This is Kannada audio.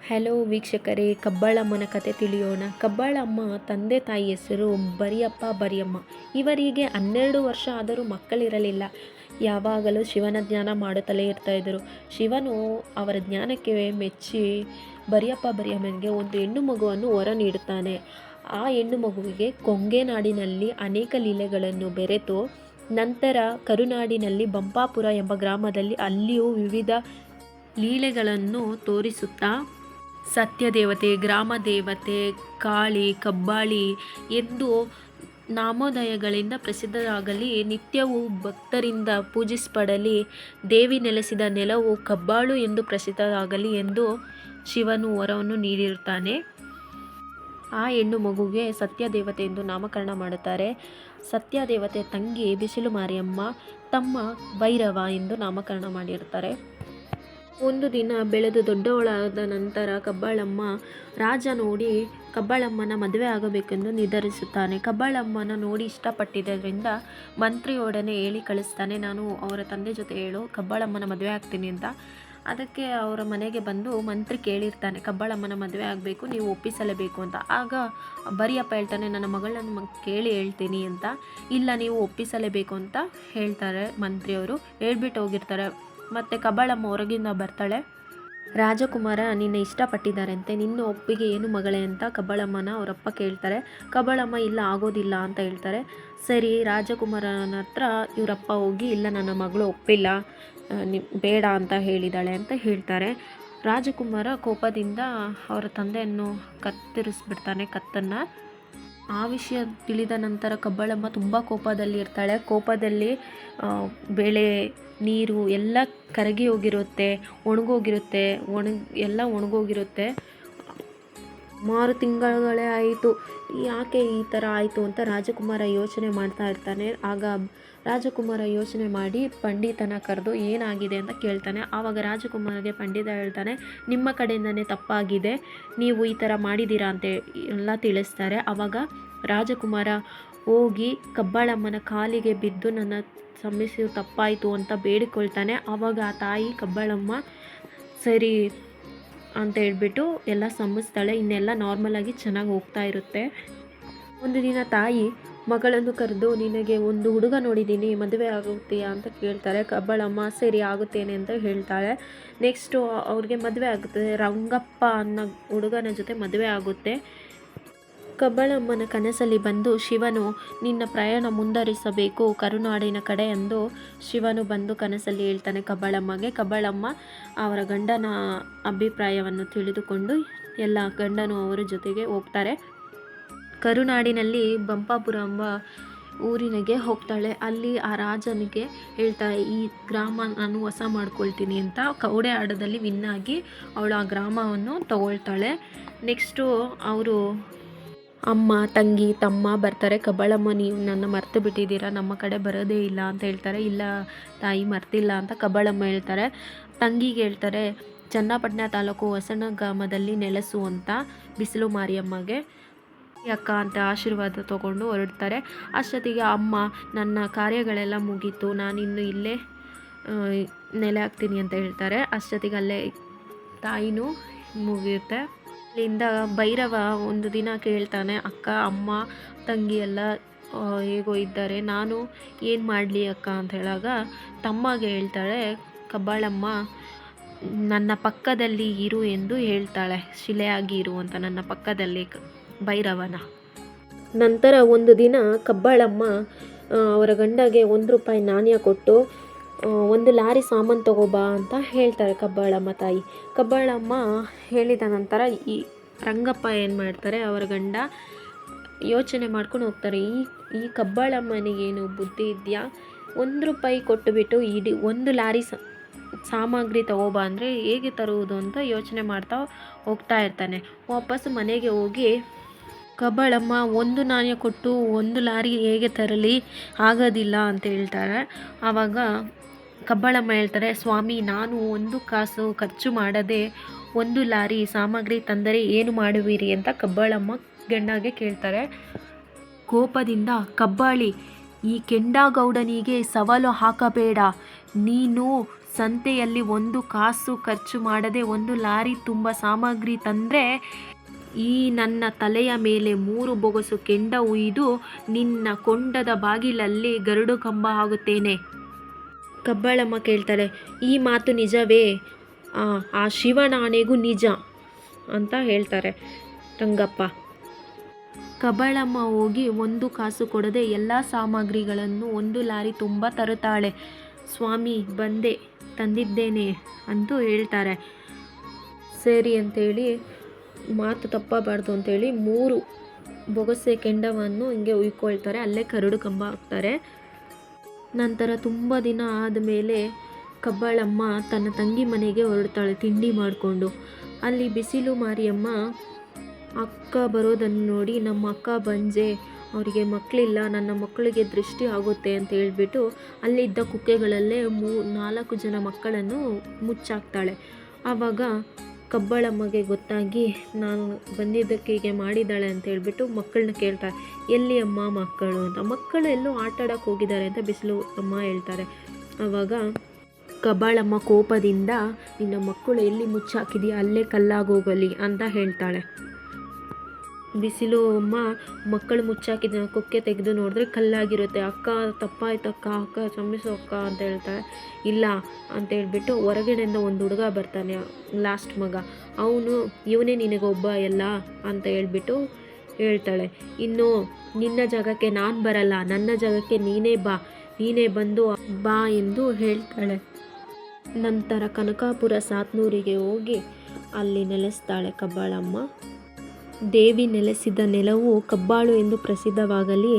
ಹಲೋ ವೀಕ್ಷಕರೇ, ಕಬ್ಬಾಳಮ್ಮನ ಕತೆ ತಿಳಿಯೋಣ. ಕಬ್ಬಾಳಮ್ಮ ತಂದೆ ತಾಯಿ ಹೆಸರು ಬರಿಯಪ್ಪ ಬರಿಯಮ್ಮ. ಇವರಿಗೆ 12 ವರ್ಷ ಆದರೂ ಮಕ್ಕಳಿರಲಿಲ್ಲ. ಯಾವಾಗಲೂ ಶಿವನ ಜ್ಞಾನ ಮಾಡುತ್ತಲೇ ಇರ್ತಾಯಿದ್ದರು. ಶಿವನು ಅವರ ಜ್ಞಾನಕ್ಕೆ ಮೆಚ್ಚಿ ಬರಿಯಪ್ಪ ಬರಿಯಮ್ಮನಿಗೆ ಒಂದು ಹೆಣ್ಣು ಮಗುವನ್ನು ವರ ನೀಡುತ್ತಾನೆ. ಆ ಹೆಣ್ಣು ಮಗುವಿಗೆ ಕೊಂಗೆನಾಡಿನಲ್ಲಿ ಅನೇಕ ಲೀಲೆಗಳನ್ನು ಬೆರೆತು ನಂತರ ಕರುನಾಡಿನಲ್ಲಿ ಬಂಪಾಪುರ ಎಂಬ ಗ್ರಾಮದಲ್ಲಿ ಅಲ್ಲಿಯೂ ವಿವಿಧ ಲೀಲೆಗಳನ್ನು ತೋರಿಸುತ್ತಾ ಸತ್ಯದೇವತೆ, ಗ್ರಾಮದೇವತೆ, ಕಾಳಿ, ಕಬ್ಬಾಳಿ ಎಂದು ನಾಮೋದಯಗಳಿಂದ ಪ್ರಸಿದ್ಧರಾಗಲಿ, ನಿತ್ಯವೂ ಭಕ್ತರಿಂದ ಪೂಜಿಸಲ್ಪಡಲಿ, ದೇವಿ ನೆಲೆಸಿದ ನೆಲವು ಕಬ್ಬಾಳು ಎಂದು ಪ್ರಸಿದ್ಧರಾಗಲಿ ಎಂದು ಶಿವನು ವರವನ್ನು ನೀಡಿರುತ್ತಾನೆ. ಆ ಹೆಣ್ಣು ಮಗುವಿಗೆ ಸತ್ಯದೇವತೆ ಎಂದು ನಾಮಕರಣ ಮಾಡುತ್ತಾರೆ. ಸತ್ಯದೇವತೆ ತಂಗಿ ಬಿಸಿಲು ಮಾರಿಯಮ್ಮ, ತಮ್ಮ ಭೈರವ ಎಂದು ನಾಮಕರಣ ಮಾಡಿರುತ್ತಾರೆ. ಒಂದು ದಿನ ಬೆಳೆದು ದೊಡ್ಡವಳಾದ ನಂತರ ಕಬ್ಬಾಳಮ್ಮ ರಾಜ ನೋಡಿ ಕಬ್ಬಾಳಮ್ಮನ ಮದುವೆ ಆಗಬೇಕೆಂದು ನಿರ್ಧರಿಸುತ್ತಾನೆ. ಕಬ್ಬಾಳಮ್ಮನ ನೋಡಿ ಇಷ್ಟಪಟ್ಟಿದ್ದರಿಂದ ಮಂತ್ರಿಯೊಡನೆ ಹೇಳಿ ಕಳಿಸ್ತಾನೆ, ನಾನು ಅವರ ತಂದೆ ಜೊತೆ ಹೇಳು ಕಬ್ಬಾಳಮ್ಮನ ಮದುವೆ ಆಗ್ತೀನಿ ಅಂತ. ಅದಕ್ಕೆ ಅವರ ಮನೆಗೆ ಬಂದು ಮಂತ್ರಿ ಕೇಳಿರ್ತಾನೆ, ಕಬ್ಬಾಳಮ್ಮನ ಮದುವೆ ಆಗಬೇಕು, ನೀವು ಒಪ್ಪಿಸಲೇಬೇಕು ಅಂತ. ಆಗ ಬರಿಯಪ್ಪ ಹೇಳ್ತಾನೆ, ನನ್ನ ಮಗಳನ್ನ ಕೇಳಿ ಹೇಳ್ತೀನಿ ಅಂತ. ಇಲ್ಲ, ನೀವು ಒಪ್ಪಿಸಲೇಬೇಕು ಅಂತ ಹೇಳ್ತಾರೆ ಮಂತ್ರಿಯವರು. ಹೇಳ್ಬಿಟ್ಟು ಹೋಗಿರ್ತಾರೆ. ಮತ್ತು ಕಬ್ಬಾಳಮ್ಮ ಹೊರಗಿಂದ ಬರ್ತಾಳೆ. ರಾಜಕುಮಾರ ನಿನ್ನೆ ಇಷ್ಟಪಟ್ಟಿದ್ದಾರಂತೆ, ನಿನ್ನ ಒಪ್ಪಿಗೆ ಏನು ಮಗಳೇ ಅಂತ ಕಬ್ಬಾಳಮ್ಮನ ಅವರಪ್ಪ ಕೇಳ್ತಾರೆ. ಕಬ್ಬಾಳಮ್ಮ ಇಲ್ಲ, ಆಗೋದಿಲ್ಲ ಅಂತ ಹೇಳ್ತಾರೆ. ಸರಿ, ರಾಜಕುಮಾರನ ಹತ್ರ ಇವರಪ್ಪ ಹೋಗಿ, ಇಲ್ಲ ನನ್ನ ಮಗಳು ಒಪ್ಪಿಲ್ಲ, ಬೇಡ ಅಂತ ಹೇಳಿದಾಳೆ ಅಂತ ಹೇಳ್ತಾರೆ. ರಾಜಕುಮಾರ ಕೋಪದಿಂದ ಅವರ ತಂದೆಯನ್ನು ಕತ್ತರಿಸ್ಬಿಡ್ತಾನೆ, ಕತ್ತನ್ನು. ಆ ವಿಷಯ ತಿಳಿದ ನಂತರ ಕಬ್ಬಾಳಮ್ಮ ತುಂಬ ಕೋಪದಲ್ಲಿ ಇರ್ತಾಳೆ. ಕೋಪದಲ್ಲಿ ಬೆಳೆ, ನೀರು ಎಲ್ಲ ಕರಗಿ ಹೋಗಿರುತ್ತೆ, ಒಣಗೋಗಿರುತ್ತೆ, ಎಲ್ಲ ಒಣಗೋಗಿರುತ್ತೆ. 6 ತಿಂಗಳುಗಳೇ ಆಯಿತು, ಯಾಕೆ ಈ ಥರ ಆಯಿತು ಅಂತ ರಾಜಕುಮಾರ ಯೋಚನೆ ಮಾಡ್ತಾ ಇರ್ತಾನೆ. ಆಗ ರಾಜಕುಮಾರ ಯೋಚನೆ ಮಾಡಿ ಪಂಡಿತನ ಕರೆದು ಏನಾಗಿದೆ ಅಂತ ಕೇಳ್ತಾನೆ. ಆವಾಗ ರಾಜಕುಮಾರಿಗೆ ಪಂಡಿತ ಹೇಳ್ತಾನೆ, ನಿಮ್ಮ ಕಡೆಯಿಂದನೇ ತಪ್ಪಾಗಿದೆ, ನೀವು ಈ ಥರ ಮಾಡಿದ್ದೀರಾ ಅಂತ ಎಲ್ಲ ತಿಳಿಸ್ತಾರೆ. ಆವಾಗ ರಾಜಕುಮಾರ ಹೋಗಿ ಕಬ್ಬಾಳಮ್ಮನ ಕಾಲಿಗೆ ಬಿದ್ದು ನನ್ನ ಕ್ಷಮಿಸಿ, ತಪ್ಪಾಯಿತು ಅಂತ ಬೇಡಿಕೊಳ್ತಾನೆ. ಆವಾಗ ಆ ತಾಯಿ ಕಬ್ಬಾಳಮ್ಮ ಸರಿ ಅಂತ ಹೇಳ್ಬಿಟ್ಟು ಎಲ್ಲ ಕ್ಷಮಿಸ್ತಾಳೆ. ಇನ್ನೆಲ್ಲ ನಾರ್ಮಲಾಗಿ ಚೆನ್ನಾಗಿ ಹೋಗ್ತಾ ಇರುತ್ತೆ. ಒಂದು ದಿನ ತಾಯಿ ಮಗಳನ್ನು ಕರೆದು, ನಿನಗೆ ಒಂದು ಹುಡುಗ ನೋಡಿದ್ದೀನಿ, ಮದುವೆ ಆಗುತ್ತೀಯಾ ಅಂತ ಕೇಳ್ತಾರೆ. ಕಬ್ಬಾಳಮ್ಮ ಸರಿ ಆಗುತ್ತೇನೆ ಅಂತ ಹೇಳ್ತಾಳೆ. ನೆಕ್ಸ್ಟು ಅವ್ರಿಗೆ ಮದುವೆ ಆಗುತ್ತದೆ. ರಂಗಪ್ಪ ಅನ್ನೋ ಹುಡುಗನ ಜೊತೆ ಮದುವೆ ಆಗುತ್ತೆ. ಕಬ್ಬಾಳಮ್ಮನ ಕನಸಲ್ಲಿ ಬಂದು ಶಿವನು ನಿನ್ನ ಪ್ರಯಾಣ ಮುಂದುವರಿಸಬೇಕು ಕರುನಾಡಿನ ಕಡೆ ಎಂದು ಶಿವನು ಬಂದು ಕನಸಲ್ಲಿ ಹೇಳ್ತಾನೆ ಕಬ್ಬಾಳಮ್ಮಗೆ. ಕಬ್ಬಾಳಮ್ಮ ಅವರ ಗಂಡನ ಅಭಿಪ್ರಾಯವನ್ನು ತಿಳಿದುಕೊಂಡು ಎಲ್ಲ ಗಂಡನು ಅವರ ಜೊತೆಗೆ ಹೋಗ್ತಾರೆ. ಕರುನಾಡಿನಲ್ಲಿ ಬಂಪಾಪುರ ಎಂಬ ಊರಿನಿಗೆ ಹೋಗ್ತಾಳೆ. ಅಲ್ಲಿ ಆ ರಾಜನಿಗೆ ಹೇಳ್ತಾಳೆ, ಈ ಗ್ರಾಮ ನಾನು ವಶ ಮಾಡ್ಕೊಳ್ತೀನಿ ಅಂತ. ಕವಡೆ ಆಟದಲ್ಲಿ ವಿನ್ ಆಗಿ ಅವಳು ಆ ಗ್ರಾಮವನ್ನು ತಗೊಳ್ತಾಳೆ. ನೆಕ್ಸ್ಟು ಅವರು ಅಮ್ಮ, ತಂಗಿ, ತಮ್ಮ ಬರ್ತಾರೆ. ಕಬ್ಬಾಳಮ್ಮ, ನೀವು ನನ್ನ ಮರ್ತು ಬಿಟ್ಟಿದ್ದೀರಾ, ನಮ್ಮ ಕಡೆ ಬರೋದೇ ಇಲ್ಲ ಅಂತ ಹೇಳ್ತಾರೆ. ಇಲ್ಲ ತಾಯಿ, ಮರ್ತಿಲ್ಲ ಅಂತ ಕಬ್ಬಾಳಮ್ಮ ಹೇಳ್ತಾರೆ. ತಂಗಿಗೆ ಹೇಳ್ತಾರೆ, ಚನ್ನಪಟ್ಟಣ ತಾಲೂಕು ಹೊಸನ ಗ್ರಾಮದಲ್ಲಿ ನೆಲೆಸು ಅಂತ ಬಿಸಿಲು ಮಾರಿಯಮ್ಮಗೆ. ಅಕ್ಕ ಅಂತ ಆಶೀರ್ವಾದ ತಗೊಂಡು ಹೊರಡ್ತಾರೆ. ಅಷ್ಟೊತ್ತಿಗೆ ಅಮ್ಮ, ನನ್ನ ಕಾರ್ಯಗಳೆಲ್ಲ ಮುಗೀತು, ನಾನಿನ್ನು ಇಲ್ಲೇ ನೆಲೆ ಆಗ್ತೀನಿ ಅಂತ ಹೇಳ್ತಾರೆ. ಅಷ್ಟೊತ್ತಿಗೆ ಅಲ್ಲೇ ತಾಯಿನೂ ಮುಗಿಯುತ್ತೆ. ಅಲ್ಲಿಂದ ಭೈರವ ಒಂದು ದಿನ ಕೇಳ್ತಾನೆ, ಅಕ್ಕ, ಅಮ್ಮ, ತಂಗಿ ಎಲ್ಲ ಹೇಗೋ ಇದ್ದಾರೆ, ನಾನು ಏನು ಮಾಡಲಿ ಅಕ್ಕ ಅಂತ ಹೇಳಾಗ ತಮ್ಮಗೆ ಹೇಳ್ತಾಳೆ ಕಬ್ಬಾಳಮ್ಮ, ನನ್ನ ಪಕ್ಕದಲ್ಲಿ ಇರು ಎಂದು ಹೇಳ್ತಾಳೆ. ಶಿಲೆಯಾಗಿ ಇರು ಅಂತ ನನ್ನ ಪಕ್ಕದಲ್ಲಿ ಭೈರವನ. ನಂತರ ಒಂದು ದಿನ ಕಬ್ಬಾಳಮ್ಮ ಅವರ ಗಂಡಗೆ 1 ರೂಪಾಯಿ ನಾಣ್ಯ ಕೊಟ್ಟು 1 ಲಾರಿ ಸಾಮಾನು ತಗೋಬಾ ಅಂತ ಹೇಳ್ತಾರೆ ಕಬ್ಬಾಳಮ್ಮ ತಾಯಿ. ಕಬ್ಬಾಳಮ್ಮ ಹೇಳಿದ ನಂತರ ಈ ರಂಗಪ್ಪ ಏನು ಮಾಡ್ತಾರೆ, ಅವರ ಗಂಡ ಯೋಚನೆ ಮಾಡ್ಕೊಂಡು ಹೋಗ್ತಾರೆ. ಈ ಕಬ್ಬಾಳಮ್ಮನಿಗೇನು ಬುದ್ಧಿ ಇದೆಯಾ, 1 ರೂಪಾಯಿ ಕೊಟ್ಟುಬಿಟ್ಟು ಇಡೀ 1 ಲಾರಿ ಸಾಮಗ್ರಿ ತಗೋಬಾ ಅಂದರೆ ಹೇಗೆ ತರುವುದು ಅಂತ ಯೋಚನೆ ಮಾಡ್ತಾ ಹೋಗ್ತಾ ಇರ್ತಾನೆ. ವಾಪಸ್ ಮನೆಗೆ ಹೋಗಿ ಕಬ್ಬಾಳಮ್ಮ 1 ನಾಣ್ಯ ಕೊಟ್ಟು 1 ಲಾರಿ ಹೇಗೆ ತರಲಿ, ಆಗೋದಿಲ್ಲ ಅಂತ ಹೇಳ್ತಾರೆ. ಆವಾಗ ಕಬ್ಬಾಳಮ್ಮ ಹೇಳ್ತಾರೆ, ಸ್ವಾಮಿ, ನಾನು 1 ಕಾಸು ಖರ್ಚು ಮಾಡದೆ 1 ಲಾರಿ ಸಾಮಗ್ರಿ ತಂದರೆ ಏನು ಮಾಡುವಿರಿ ಅಂತ ಕಬ್ಬಾಳಮ್ಮ ಗಂಡಗೆ ಕೇಳ್ತಾರೆ. ಕೋಪದಿಂದ, ಕಬ್ಬಾಳಿ, ಈ ಕೆಂಡಗೌಡನಿಗೆ ಸವಾಲು ಹಾಕಬೇಡ, ನೀನು ಸಂತೆಯಲ್ಲಿ 1 ಕಾಸು ಖರ್ಚು ಮಾಡದೆ 1 ಲಾರಿ ತುಂಬ ಸಾಮಗ್ರಿ ತಂದರೆ ಈ ನನ್ನ ತಲೆಯ ಮೇಲೆ 3 ಬೊಗಸು ಕೆಂಡ ಉಯ್ದು ನಿನ್ನ ಕೊಂಡದ ಬಾಗಿಲಲ್ಲಿ ಗರುಡು ಕಂಬ ಆಗುತ್ತೇನೆ. ಕಬ್ಬಾಳಮ್ಮ ಕೇಳ್ತಾಳೆ, ಈ ಮಾತು ನಿಜವೇ? ಆ ಶಿವನಾಣೆಗೂ ನಿಜ ಅಂತ ಹೇಳ್ತಾರೆ ರಂಗಪ್ಪ. ಕಬ್ಬಾಳಮ್ಮ ಹೋಗಿ 1 ಕಾಸು ಕೊಡದೆ ಎಲ್ಲ ಸಾಮಗ್ರಿಗಳನ್ನು 1 ಲಾರಿ ತುಂಬ ತರುತ್ತಾಳೆ. ಸ್ವಾಮಿ ಬಂದೆ, ತಂದಿದ್ದೇನೆ ಅಂತೂ ಹೇಳ್ತಾರೆ. ಸರಿ ಅಂತೇಳಿ ಮಾತು ತಪ್ಪಬಾರ್ದು ಅಂತೇಳಿ 3 ಬೊಗಸೆ ಕೆಂಡವನ್ನು ಹಿಂಗೆ ಉಯ್ಕೊಳ್ತಾರೆ. ಅಲ್ಲೇ ಕರಡು ಕಂಬ ಹಾಕ್ತಾರೆ. ನಂತರ ತುಂಬ ದಿನ ಆದಮೇಲೆ ಕಬ್ಬಾಳಮ್ಮ ತನ್ನ ತಂಗಿ ಮನೆಗೆ ಹೊರಡ್ತಾಳೆ ತಿಂಡಿ ಮಾಡಿಕೊಂಡು. ಅಲ್ಲಿ ಬಿಸಿಲು ಮಾರಿಯಮ್ಮ ಅಕ್ಕ ಬರೋದನ್ನು ನೋಡಿ, ನಮ್ಮ ಅಕ್ಕ ಬಂಜೆ, ಅವರಿಗೆ ಮಕ್ಕಳಿಲ್ಲ, ನನ್ನ ಮಕ್ಕಳಿಗೆ ದೃಷ್ಟಿ ಆಗುತ್ತೆ ಅಂತ ಹೇಳ್ಬಿಟ್ಟು ಅಲ್ಲಿದ್ದ ಕುಕ್ಕೆಗಳಲ್ಲೇ 4 ಜನ ಮಕ್ಕಳನ್ನು ಮುಚ್ಚಾಕ್ತಾಳೆ. ಆವಾಗ ಕಬ್ಬಾಳಮ್ಮಗೆ ಗೊತ್ತಾಗಿ ನಾನು ಬಂದಿದ್ದಕ್ಕೆ ಹೀಗೆ ಮಾಡಿದ್ದಾಳೆ ಅಂತ ಹೇಳ್ಬಿಟ್ಟು ಮಕ್ಕಳನ್ನ ಕೇಳ್ತಾರೆ, ಎಲ್ಲಿ ಅಮ್ಮ ಮಕ್ಕಳು ಅಂತ. ಮಕ್ಕಳು ಎಲ್ಲೋ ಆಟ ಆಡೋಕ್ಕೆ ಹೋಗಿದ್ದಾರೆ ಅಂತ ಬಿಸಿಲು ಅಮ್ಮ ಹೇಳ್ತಾರೆ. ಆವಾಗ ಕಬ್ಬಾಳಮ್ಮ ಕೋಪದಿಂದ, ನಿನ್ನ ಮಕ್ಕಳು ಎಲ್ಲಿ ಮುಚ್ಚಾಕಿದೆಯಾ ಅಲ್ಲೇ ಕಲ್ಲಾಗೋಗಲಿ ಅಂತ ಹೇಳ್ತಾಳೆ. ಬಿಸಿಲು ಅಮ್ಮ ಮಕ್ಕಳು ಮುಚ್ಚಾಕಿದ ಕೊಕ್ಕೆ ತೆಗೆದು ನೋಡಿದ್ರೆ ಕಲ್ಲಾಗಿರುತ್ತೆ. ಅಕ್ಕ ತಪ್ಪಾಯ್ತಕ್ಕ, ಅಕ್ಕ ಕ್ಷಮಿಸು ಅಕ್ಕ ಅಂತ ಹೇಳ್ತಾಳೆ. ಇಲ್ಲ ಅಂತ ಹೇಳ್ಬಿಟ್ಟು ಹೊರಗಡೆಯಿಂದ ಒಂದು ಹುಡುಗ ಬರ್ತಾನೆ, ಲಾಸ್ಟ್ ಮಗ. ಅವನು ಇವನೇ ನಿನಗೊಬ್ಬ ಎಲ್ಲ ಅಂತ ಹೇಳ್ಬಿಟ್ಟು ಹೇಳ್ತಾಳೆ. ಇನ್ನು ನಿನ್ನ ಜಾಗಕ್ಕೆ ನಾನು ಬರಲ್ಲ, ನನ್ನ ಜಾಗಕ್ಕೆ ನೀನೇ ಬಾ, ನೀನೇ ಬಂದು ಬಾ ಎಂದು ಹೇಳ್ತಾಳೆ. ನಂತರ ಕನಕಾಪುರ ಸಾತ್ನೂರಿಗೆ ಹೋಗಿ ಅಲ್ಲಿ ನೆಲೆಸ್ತಾಳೆ ಕಬ್ಬಾಳಮ್ಮ. ದೇವಿ ನೆಲೆಸಿದ ನೆಲವು ಕಬ್ಬಾಳು ಎಂದು ಪ್ರಸಿದ್ಧವಾಗಲಿ